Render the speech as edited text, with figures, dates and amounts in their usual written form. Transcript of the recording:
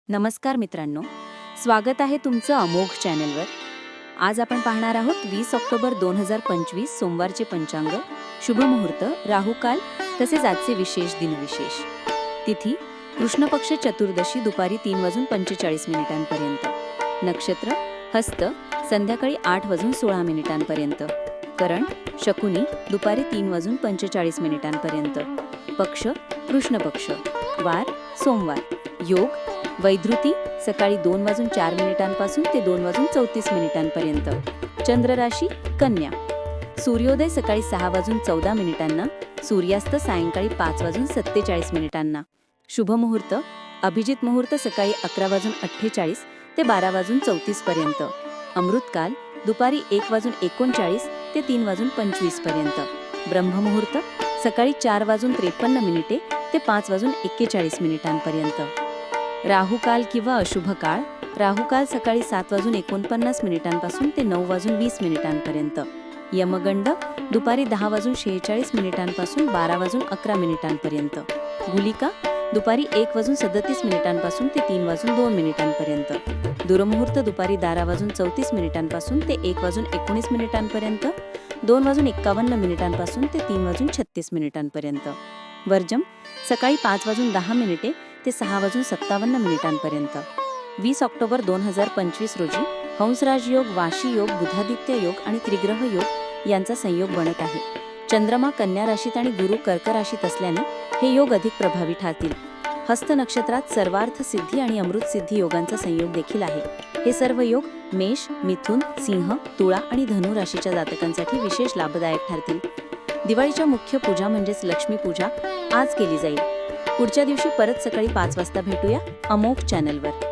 नमस्कार मित्रांनो, स्वागत आहे तुमचं अमोघ चॅनलवर. आज आपण पाहणार आहोत 20 ऑक्टोबर 2025 सोमवारचे पंचांग, शुभ मुहूर्त, राहुकाल तसेच आजचे विशेष दिनविशेष. तिथी कृष्ण पक्ष चतुर्दशी दुपारी 3:45 नक्षत्र हस्त संध्याकाळी 8:16 करण शकुनी दुपारी 3:45 पक्ष कृष्ण पक्ष, वार सोमवार, योग वैधृती सकाळी 2:04 ते 2:34 चंद्र राशी कन्या, सूर्योदय सकाळी 6:14 सूर्यास्त सायंकाळी 5:47 शुभ मुहूर्त अभिजित मुहूर्त सकाळी 11:48 ते 12:34 अमृतकाल दुपारी 1:39 ते 3:25 ब्रह्ममुहूर्त सकाळी 4:53 ते 5:41 राहुकाल किंवा अशुभ काळ राहुकाल सकाळी 7:49 ते 9:20 यमगंड दुपारी 10:46 12:11 गुलिका दुपारी 1:37 ते 3:02 दुर्मुहूर्त दुपारी 12:34 ते 1:19 2:51 ते 3:36 वर्जम सकाळी 5:10 ते 6:57 20 ऑक्टोबर 2025 रोजी हंसराज योग, वाशी योग, बुधादित्य योग आणि त्रिग्रह योग यांचा संयोग बनत आहे. चंद्रमा कन्या राशीत आणि गुरु कर्क राशीत असल्याने हे योग अधिक प्रभावी ठरतील. हस्त नक्षत्रात सर्वार्थ सिद्धी आणि अमृत सिद्धी योगांचा संयोग देखील आहे. हे सर्व योग मेष, मिथुन, सिंह, तुळा आणि धनु राशीच्या जातकांसाठी विशेष लाभदायक ठरतील. दिवाळीच्या मुख्य पूजा म्हणजेच लक्ष्मी पूजा आज केली जाईल. पुढच्या दिवशी परत सकाळी 5 वाजता भेटूया अमोघ चॅनलवर.